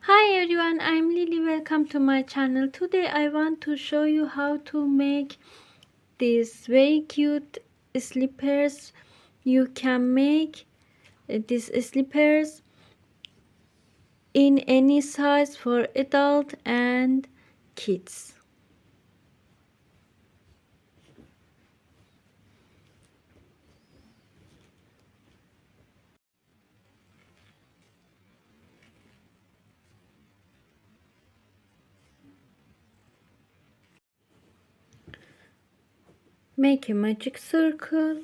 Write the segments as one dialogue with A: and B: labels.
A: Hi everyone, I'm Lily. Welcome to my channel. Today I want to show you how to make these very cute slippers. You can make these slippers in any size for adult and kids. Make a magic circle.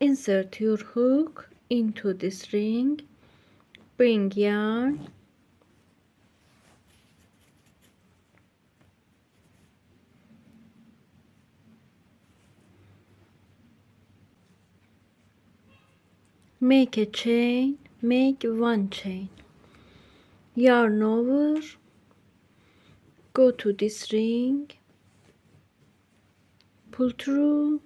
A: Insert your hook into this ring. Bring yarn. Make a chain. Make one chain. Yarn over. Go to this ring. Pull through,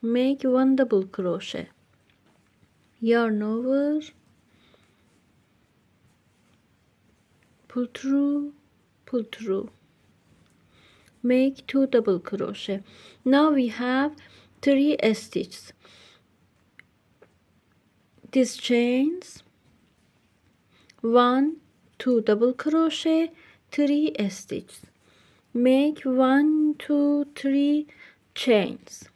A: make one double crochet, yarn over, pull through, make two double crochet. Now we have 3 stitches. These chains, 1, 2 double crochet, 3 stitches. Make 1, 2, 3 chains,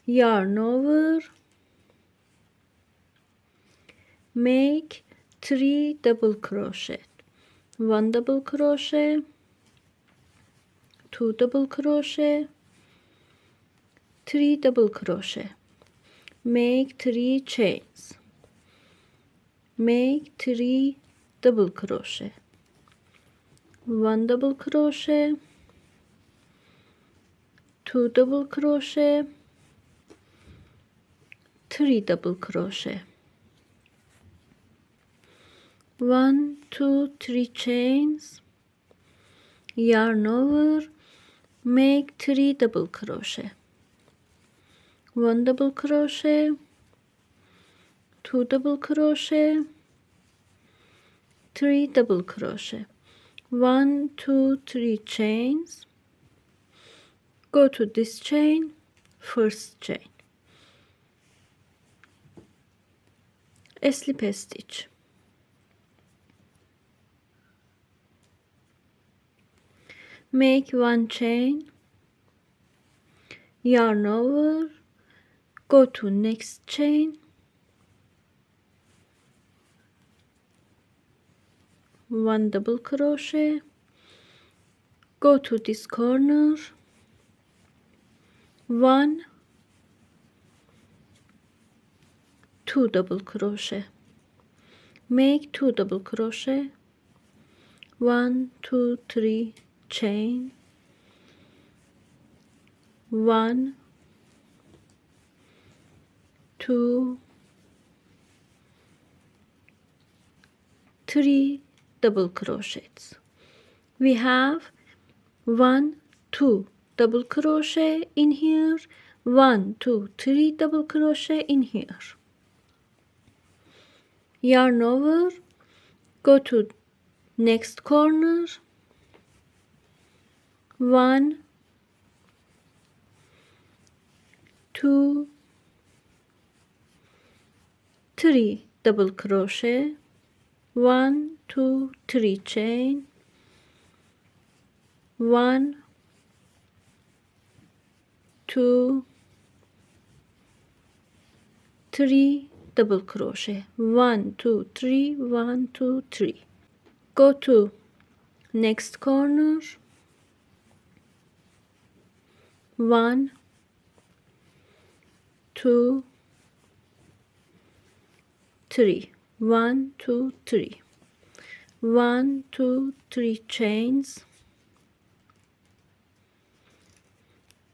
A: yarn over, make 3 double crochet, 1 double crochet, 2 double crochet, 3 double crochet, make 3 chains, make 3 double crochet, 1 double crochet, 2 double crochet, 3 double crochet, 1, 2, 3 chains, yarn over, make 3 double crochet, 1 double crochet, 2 double crochet, 3 double crochet, 1, 2, 3 chains, go to this chain, first chain, a slip stitch, make one chain, yarn over, go to next chain, one double crochet, go to this corner, 1, 2 double crochet, make 2 double crochet, 1, 2, 3 chain, 1, 2, 3 double crochets. We have 1, 2 double crochet in here, 1, 2, 3 double crochet in here. Yarn over, go to next corner, 1, 2, 3 double crochet, 1, 2, 3 chain, 1, 2, 3 double crochet, 1, 2, 3, 1, 2, 3. Go to next corner, 1, 2, 3, 1, 2, 3, 1, 2, 3 chains.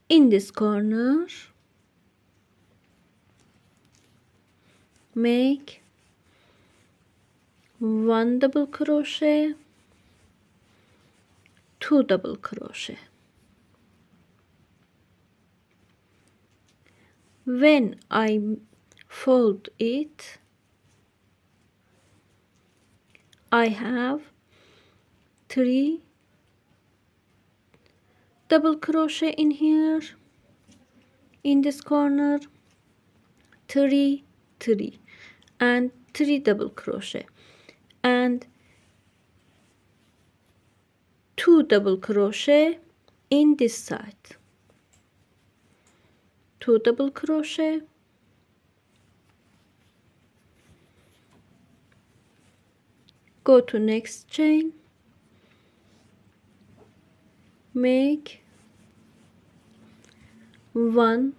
A: In this corner, make 1 double crochet, 2 double crochet. When I fold it, I have 3 double crochet in here, in this corner, 3 3 and 3 double crochet, and 2 double crochet in this side, 2 double crochet, go to next chain, make 1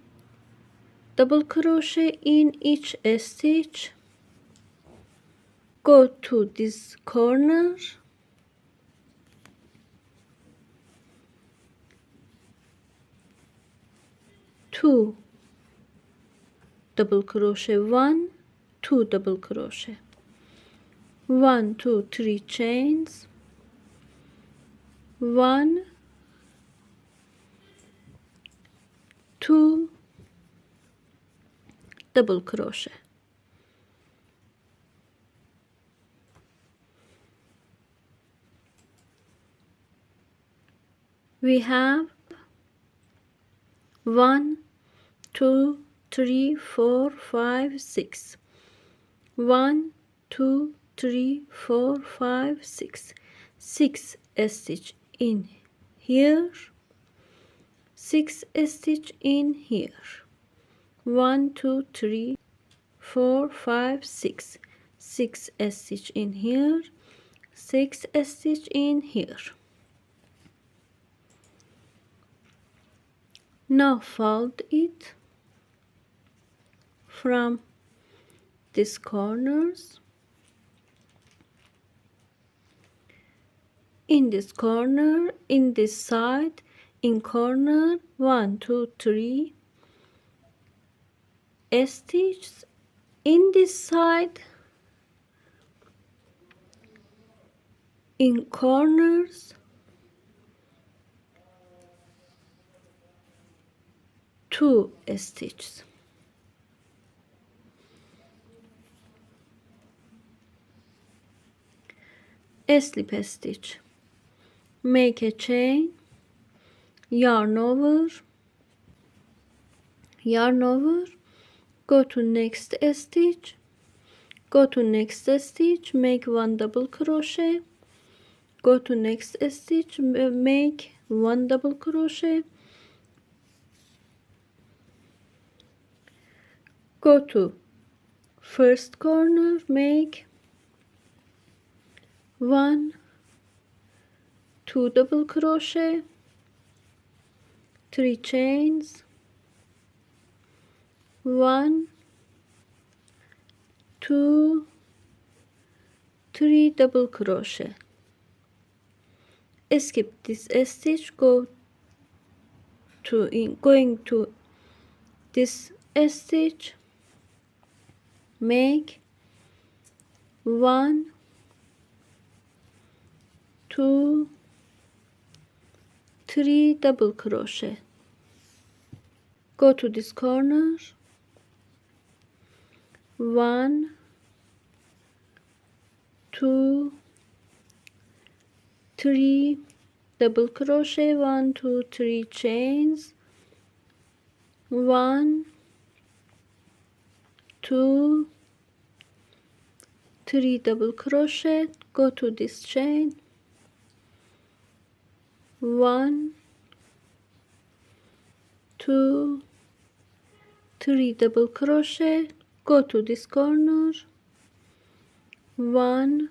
A: double crochet in each stitch, go to this corner, 2 double crochet, 1 2 double crochet, 1 2 3 chains, 1 2 double crochet, we have 1 2 3 4 5 6, 1 2 3 4 5 6, 6 stitch in here, 6 stitch in here, 1 2 3 4 5 6, 6 stitch in here, 6 stitch in here. Now fold it from these corners, in this corner, in this side, in corner, 1 2 3 stitches, in this side, in corners, 2 stitches, a slip stitch, make a chain, yarn over, go to next stitch, go to next stitch, make 1 double crochet, go to next stitch, make 1 double crochet, go to first corner, make 1 2 double crochet, 3 chains, 1 2 3 double crochet, skip this stitch, go to going to this stitch, make 1 2 3 double crochet, go to this corner, 1 2 3 double crochet, 1 2 3 chains, 1 2 3 double crochet, go to this chain, 1 2 3 double crochet, go to this corner, 1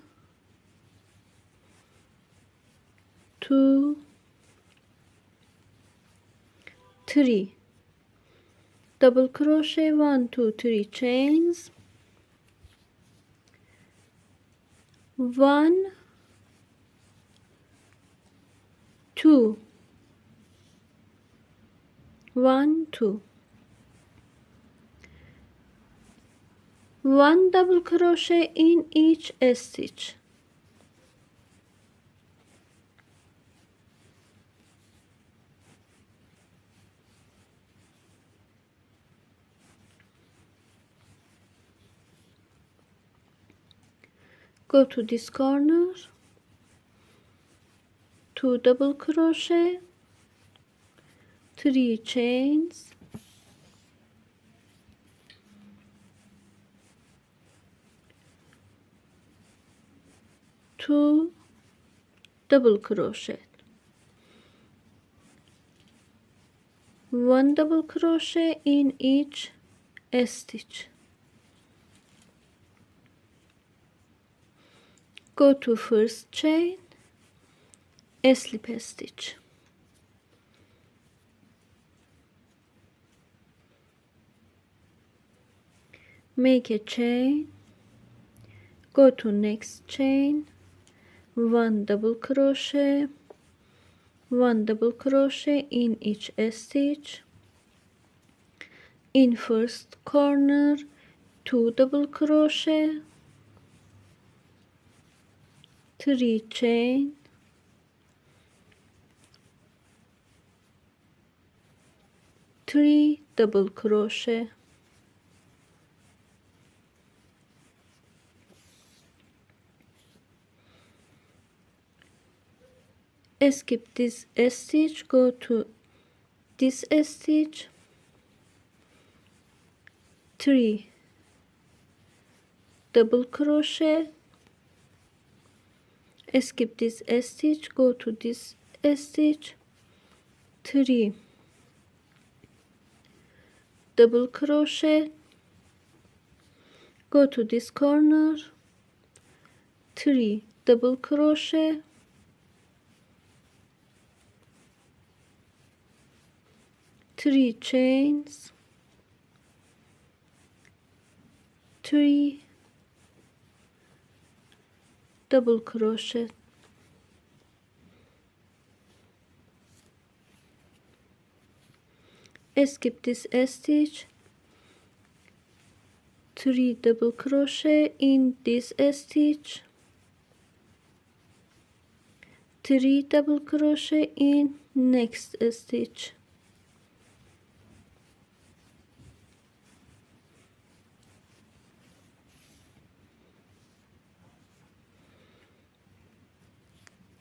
A: 2 3 double crochet, 1 2 3 chains, 1 2 1 2, 1 double crochet in each stitch, go to this corner, 2 double crochet, 3 chains, 2 double crochet, 1 double crochet in each stitch. Go to first chain, slip a stitch. Make a chain, go to next chain, 1 double crochet, 1 double crochet in each stitch. In first corner, 2 double crochet, 3 chain, 3 double crochet, skip this stitch, go to this stitch, 3 double crochet, skip this stitch, go to this stitch, 3 double crochet, go to this corner, 3 double crochet, 3 chains, 3 double crochet, skip this stitch, 3 double crochet in this stitch, 3 double crochet in next stitch,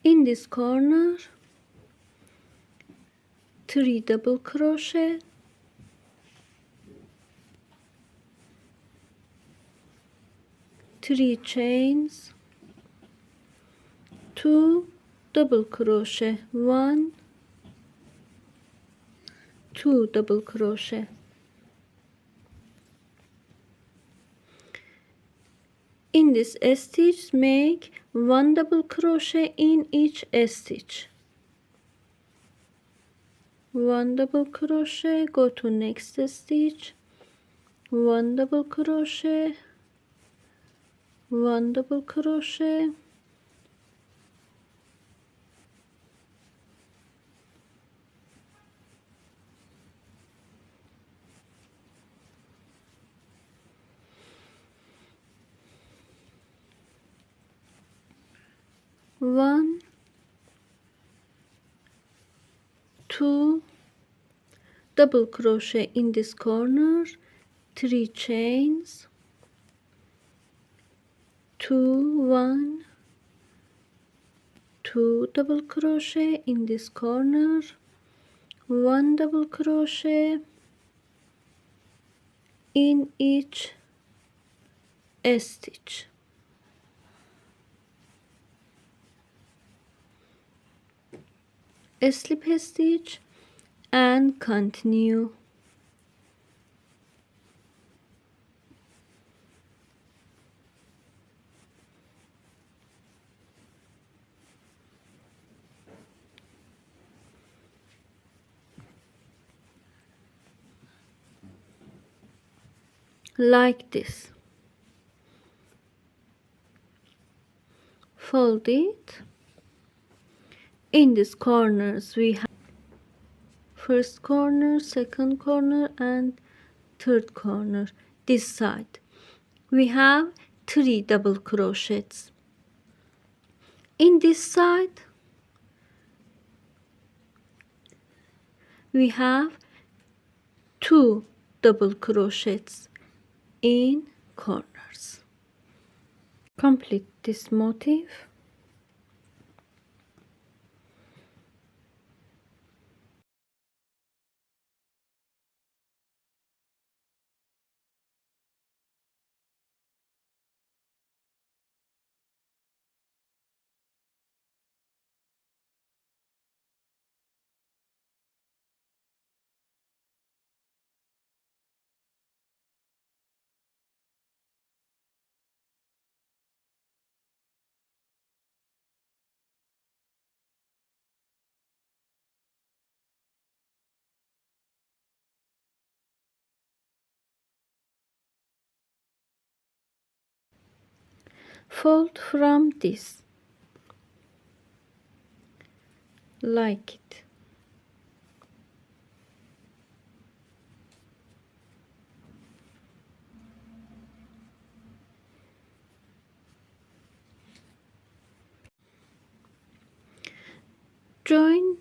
A: in this corner, 3 double crochet, 3 chains, 2 double crochet, 1, 2 double crochet, in this stitch make 1 double crochet in each stitch, 1 double crochet, go to next stitch, 1 double crochet, 1 double crochet, one, 2 double crochet in this corner, 3 chains, 2, 1, 2 double crochet in this corner, 1 double crochet in each stitch, slip a stitch and continue. Like this. Fold it. In these corners we have first corner, second corner and third corner. This side we have 3 double crochets. In this side we have 2 double crochets in corners. Complete this motif. Fold from this, like it. Join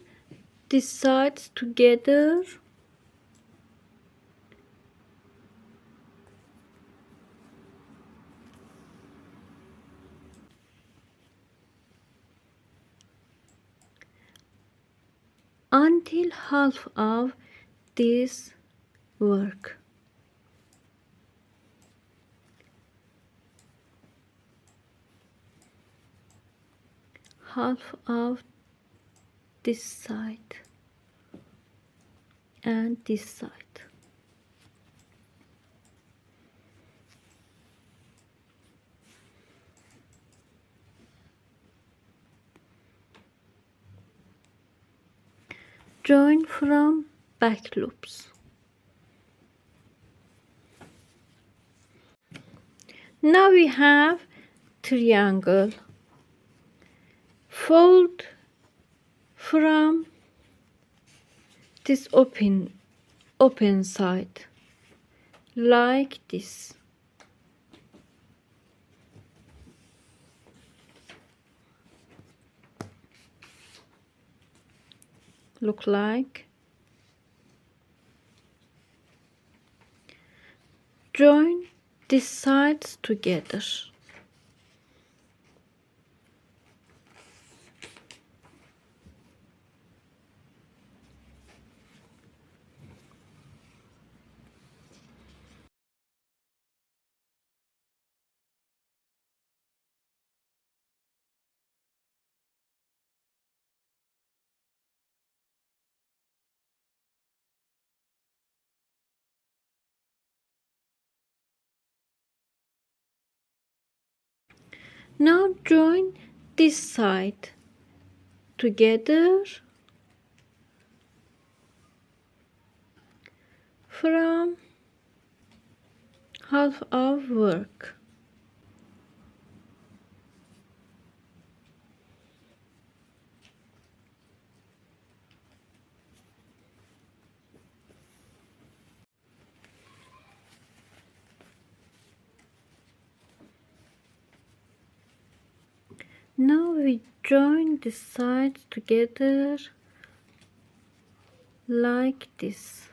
A: these sides together until half of this work. Half of this side and this side. Join from back loops. Now we have triangle. Fold from this open side like this. Look like. Join these sides together. Now join this side together from half of work. Now we join the sides together like this.